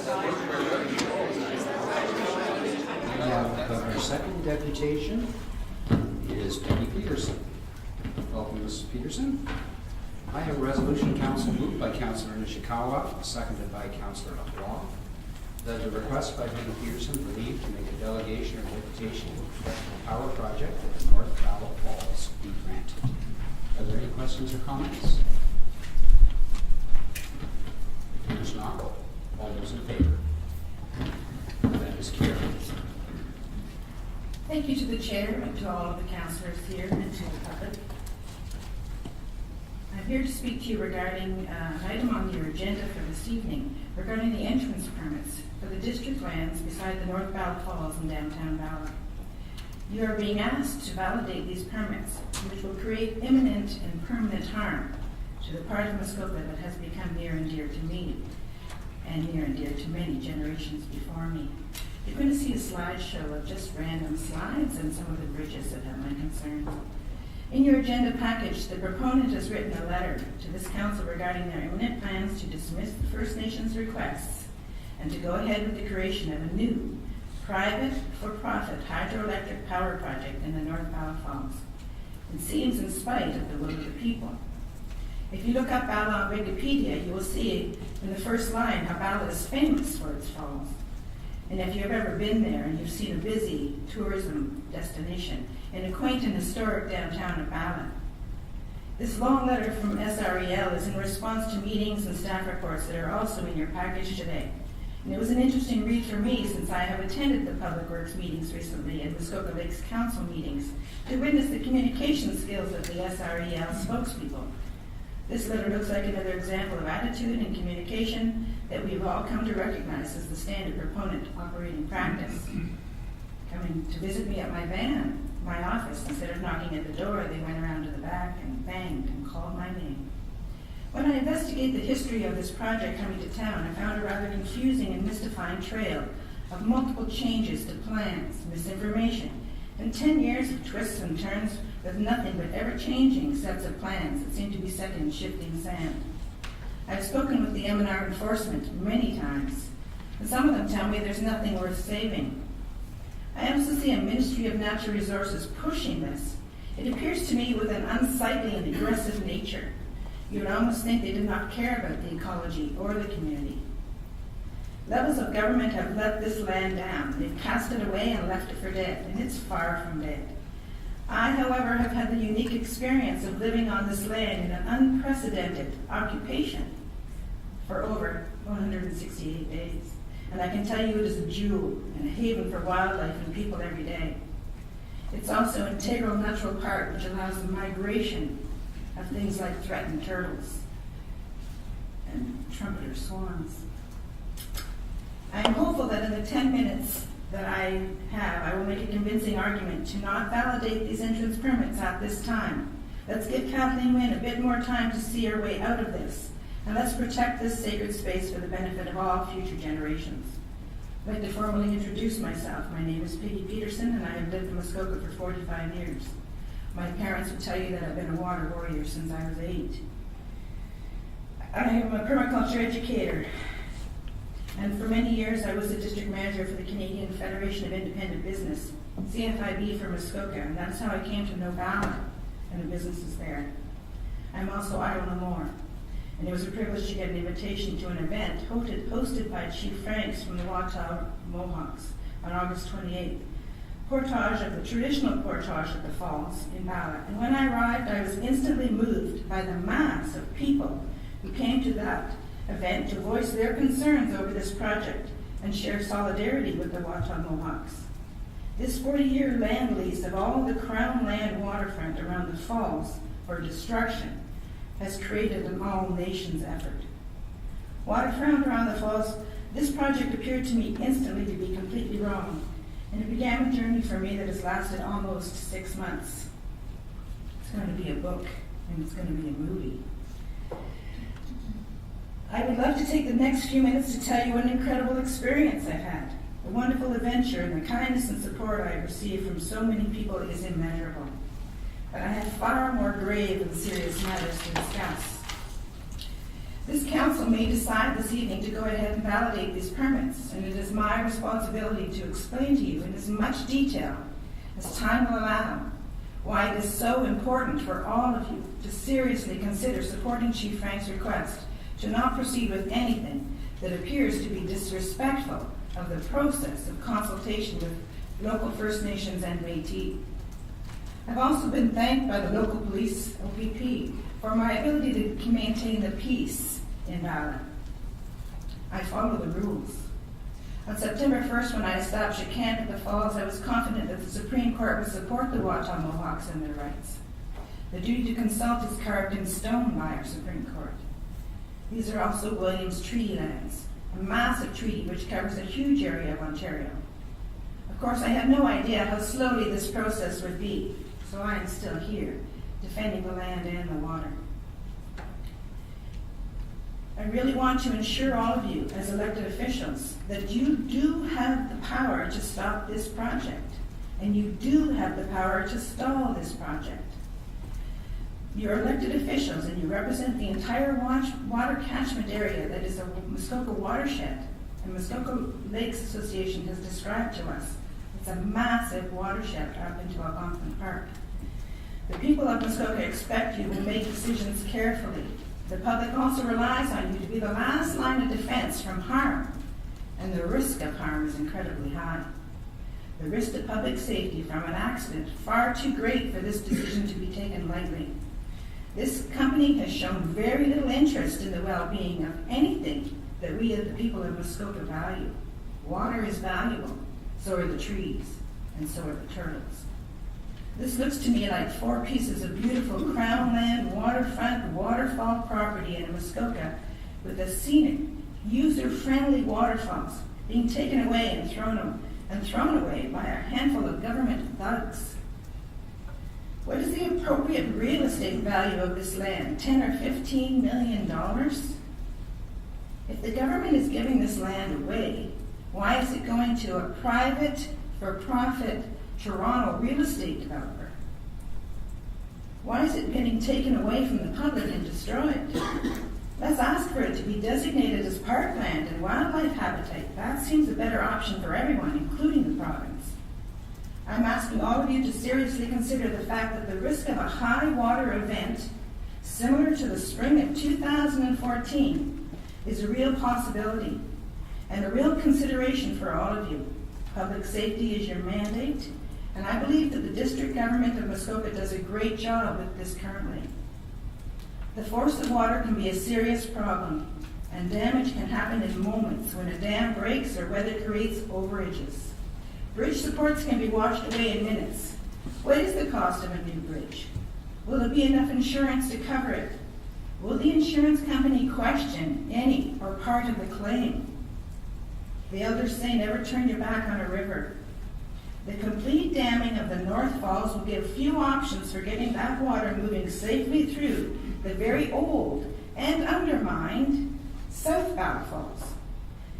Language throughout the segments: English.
Our second deputation is Peggy Peterson. Welcome, Mrs. Peterson. I have a resolution, council, moved by Councillor Nishikawa, seconded by Councillor LaCroix, that the request by Peggy Peterson for leave to make a delegation or deputation for the power project at the North Battle Falls be granted. Are there any questions or comments? If there's not, all those in favor? That is carried. Thank you to the chair and to all of the councillors here and to the public. I'm here to speak to you regarding an item on your agenda for this evening regarding the entrance permits for the district lands beside the North Battle Falls in downtown Ballard. You are being asked to validate these permits, which will create imminent and permanent harm to the part of Muskoka that has become near and dear to me and near and dear to many generations before me. You're going to see a slideshow of just random slides and some of the bridges that have my concerns. In your agenda package, the proponent has written a letter to this council regarding their imminent plans to dismiss the First Nations requests and to go ahead with the creation of a new, private, for-profit hydroelectric power project in the North Battle Falls. It seems in spite of the will of the people. If you look up Bala on Wikipedia, you will see in the first line how Bala is famous for its falls. And if you've ever been there and you've seen a busy tourism destination in a quaint and historic downtown of Bala. This long letter from SREL is in response to meetings and staff reports that are also in your package today. And it was an interesting read for me since I have attended the Public Works meetings recently and Muskoka Lakes Council meetings to witness the communication skills of the SREL spokespeople. This letter looks like another example of attitude and communication that we've all come to recognize as the standard proponent operating practice. Coming to visit me at my office, instead of knocking at the door, they went around to the back and banged and called my name. When I investigate the history of this project coming to town, I found a rather confusing and mystifying trail of multiple changes to plans, misinformation, and 10 years of twists and turns with nothing but ever-changing sets of plans that seem to be set in shifting sand. I've spoken with the M&R enforcement many times, and some of them tell me there's nothing worth saving. I also see a Ministry of Natural Resources pushing this. It appears to me with an unsightly and aggressive nature. You would almost think they did not care about the ecology or the community. Levels of government have let this land down. They've cast it away and left it for dead, and it's far from dead. I, however, have had the unique experience of living on this land in an unprecedented occupation for over 168 days. And I can tell you it is a jewel and a haven for wildlife and people every day. It's also an integral natural part which allows the migration of things like threatened turtles and trumpeter swans. I am hopeful that in the 10 minutes that I have, I will make a convincing argument to not validate these entrance permits at this time. Let's give Kathleen Wynne a bit more time to see her way out of this, and let's protect this sacred space for the benefit of all future generations. I'd like to formally introduce myself. My name is Peggy Peterson, and I have lived in Muskoka for 45 years. My parents would tell you that I've been a water warrior since I was 8. I am a permaculture educator. And for many years, I was the district manager for the Canadian Federation of Independent Business, CFIB for Muskoka, and that's how I came to know Bala and the businesses there. I'm also Idle No More, and it was a privilege to get an invitation to an event hosted by Chief Franks from the Watau Mohawks on August 28th. Portage of the traditional portage of the falls in Bala. And when I arrived, I was instantly moved by the mass of people who came to that event to voice their concerns over this project and share solidarity with the Watau Mohawks. This 40-year land lease of all the Crown land waterfront around the falls for destruction has created an all-nations effort. Waterfront around the falls, this project appeared to me instantly to be completely wrong, and it began a journey for me that has lasted almost 6 months. It's going to be a book, and it's going to be a movie. I would love to take the next few minutes to tell you what an incredible experience I've had. The wonderful adventure and the kindness and support I have received from so many people is immeasurable. But I have far more grave and serious matters to discuss. This council may decide this evening to go ahead and validate these permits, and it is my responsibility to explain to you in as much detail as time will allow why it is so important for all of you to seriously consider supporting Chief Frank's request to not proceed with anything that appears to be disrespectful of the process of consultation with local First Nations and Métis. I've also been thanked by the local police, OPP, for my ability to maintain the peace in Ballard. I follow the rules. On September 1st, when I established a camp at the Falls, I was confident that the Supreme Court would support the Watchung Mohawks and their rights. The duty to consult is carved in stone by our Supreme Court. These are also Williams Treaty lands, a massive treaty which covers a huge area of Ontario. Of course, I had no idea how slowly this process would be, so I am still here, defending the land and the water. I really want to assure all of you, as elected officials, that you do have the power to stop this project, and you do have the power to stall this project. You're elected officials, and you represent the entire water catchment area that is a Muskoka watershed, and Muskoka Lakes Association has described to us. It's a massive watershed up into Algonquin Park. The people of Muskoka expect you to make decisions carefully. The public also relies on you to be the last line of defense from harm, and the risk of harm is incredibly high. The risk to public safety from an accident far too great for this decision to be taken lightly. This company has shown very little interest in the well-being of anything that we as the people of Muskoka value. Water is valuable, so are the trees, and so are the turtles. This looks to me like 4 pieces of beautiful crown land, waterfront, waterfall property in Muskoka with a scenic, user-friendly waterfalls being taken away and thrown away by a handful of government thugs. What is the appropriate real estate value of this land? $10 or $15 million? If the government is giving this land away, why is it going to a private, for-profit Toronto real estate developer? Why is it getting taken away from the public and destroyed? Let's ask for it to be designated as parkland and wildlife habitat. That seems a better option for everyone, including the province. I'm asking all of you to seriously consider the fact that the risk of a high water event similar to the spring of 2014 is a real possibility and a real consideration for all of you. Public safety is your mandate, and I believe that the district government of Muskoka does a great job with this currently. The force of water can be a serious problem, and damage can happen in moments when a dam breaks or weather creates overages. Bridge supports can be washed away in minutes. What is the cost of a new bridge? Will there be enough insurance to cover it? Will the insurance company question any or part of the claim? The elders say never turn your back on a river. The complete damming of the North Falls will give few options for getting that water moving safely through the very old and undermined South Valley Falls.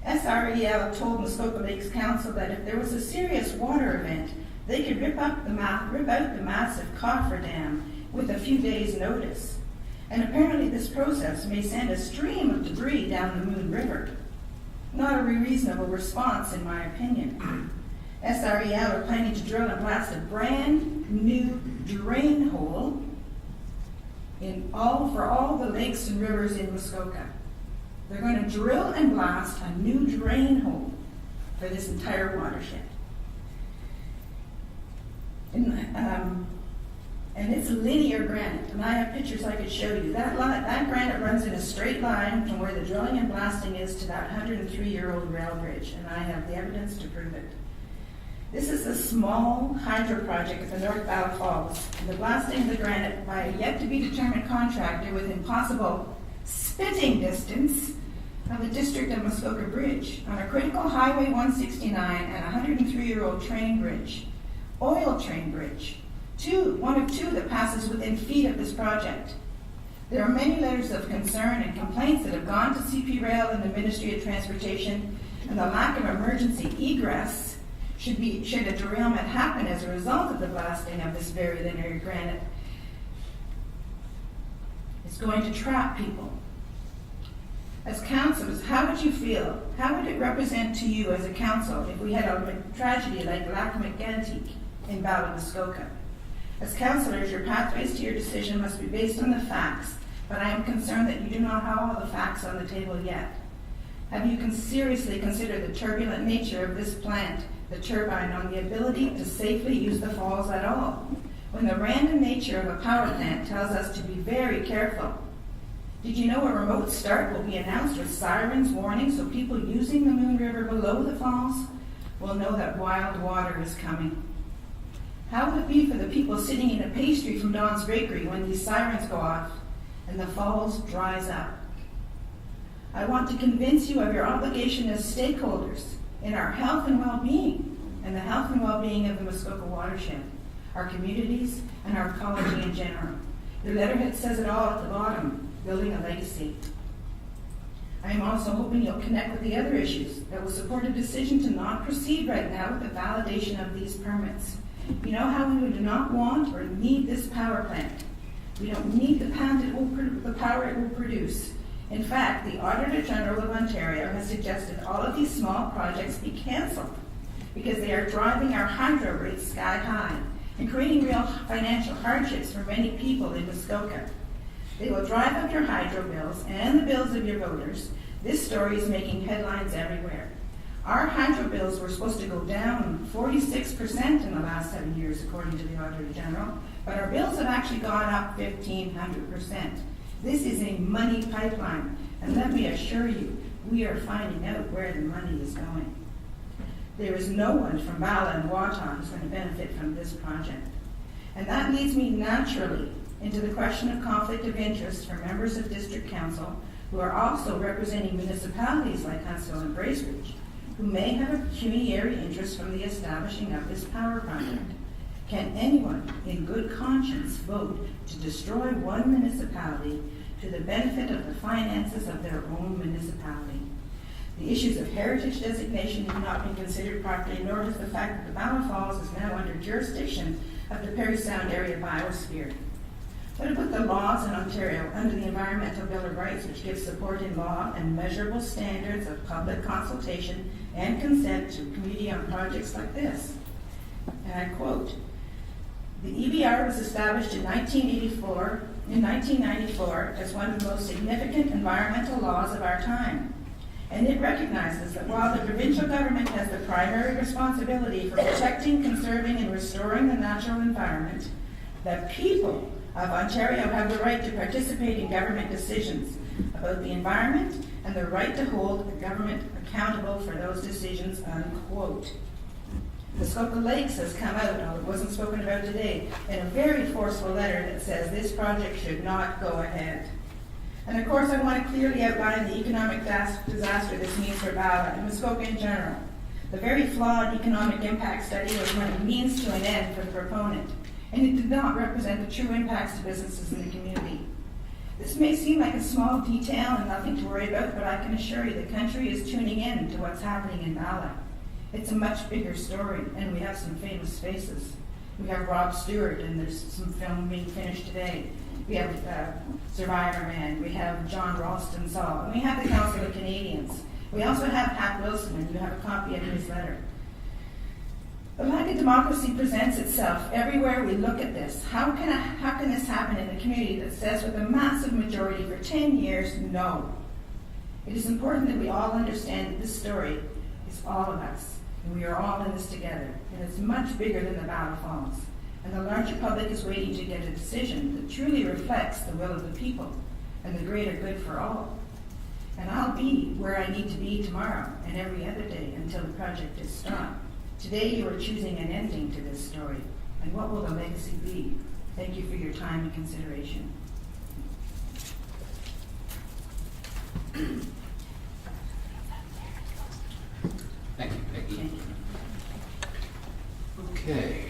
SREL told Muskoka Lakes Council that if there was a serious water event, they could rip out the massive coffer dam with a few days' notice. And apparently this process may send a stream of debris down the Moon River. Not a reasonable response, in my opinion. SREL are planning to drill and blast a brand new drain hole for all the lakes and rivers in Muskoka. They're going to drill and blast a new drain hole for this entire watershed. And it's linear granite, and I have pictures I could show you. That granite runs in a straight line from where the drilling and blasting is to that 103-year-old rail bridge, and I have the evidence to prove it. This is a small hydro project at the North Valley Falls, and the blasting of the granite by a yet-to-be-determined contractor within possible spitting distance of the District of Muskoka Bridge on a critical Highway 169 and a 103-year-old train bridge, oil train bridge, one of two that passes within feet of this project. There are many letters of concern and complaints that have gone to CP Rail and the Ministry of Transportation, and the lack of emergency egress should a derailment happen as a result of the blasting of this very linear granite. It's going to trap people. As councillors, how would you feel? How would it represent to you as a council if we had a tragedy like Lac Mégantic in Bala, Muskoka? As councillors, your pathways to your decision must be based on the facts, but I am concerned that you do not have all the facts on the table yet. Have you seriously considered the turbulent nature of this plant, the turbine, on the ability to safely use the falls at all, when the random nature of a power plant tells us to be very careful? Did you know a remote start will be announced with sirens warning so people using the Moon River below the falls will know that wild water is coming? How will it be for the people sitting in a pastry from Don's Bakery when these sirens go off and the falls dries up? I want to convince you of your obligation as stakeholders in our health and well-being and the health and well-being of the Muskoka watershed, our communities, and our ecology in general. Your letterhead says it all at the bottom, building a legacy. I am also hoping you'll connect with the other issues that will support a decision to not proceed right now with the validation of these permits. You know how we do not want or need this power plant. We don't need the power it will produce. In fact, the Auditor General of Ontario has suggested all of these small projects be cancelled because they are driving our hydro rates sky high and creating real financial hardships for many people in Muskoka. They will drive up your hydro bills and the bills of your voters. This story is making headlines everywhere. Our hydro bills were supposed to go down 46% in the last 7 years, according to the Auditor General, but our bills have actually gone up 1,500%. This is a money pipeline, and let me assure you, we are finding out where the money is going. There is no one from Bala and Waton who's going to benefit from this project. And that leads me naturally into the question of conflict of interest for members of District Council who are also representing municipalities like Huntsville and Bracebridge, who may have a pecuniary interest from the establishing of this power project. Can anyone in good conscience vote to destroy one municipality to the benefit of the finances of their own municipality? The issues of heritage designation have not been considered properly, nor has the fact that the Bala Falls is now under jurisdiction of the Parry Sound Area Biosphere. What about the laws in Ontario under the Environmental Bill of Rights, which gives support in law and measurable standards of public consultation and consent to committee on projects like this? And I quote, "The EBR was established in 1994 as one of the most significant environmental laws of our time. And it recognizes that while the provincial government has the primary responsibility for protecting, conserving, and restoring the natural environment, the people of Ontario have the right to participate in government decisions about the environment and the right to hold the government accountable for those decisions," unquote. Muskoka Lakes has come out, although it wasn't spoken about today, in a very forceful letter that says this project should not go ahead. And of course, I want to clearly outline the economic disaster this means for Bala and Muskoka in general. The very flawed economic impact study was one means to an end for the proponent, and it did not represent the true impacts to businesses in the community. This may seem like a small detail and nothing to worry about, but I can assure you the country is tuning in to what's happening in Bala. It's a much bigger story, and we have some famous faces. We have Rob Stewart, and there's some film being finished today. We have Survivor Man, we have John Ralston Saul, and we have the Council of Canadians. We also have Pat Wilson, and you have a copy of his letter. The lack of democracy presents itself everywhere we look at this. How can this happen in a community that says with a massive majority for 10 years, no? It is important that we all understand that this story is all of us, and we are all in this together, and it's much bigger than the Bala Falls. And the larger public is waiting to get a decision that truly reflects the will of the people and the greater good for all. And I'll be where I need to be tomorrow and every other day until the project is stopped. Today you are choosing an ending to this story. And what will the legacy be? Thank you for your time and consideration. Thank you, Peggy. Thank you. Okay.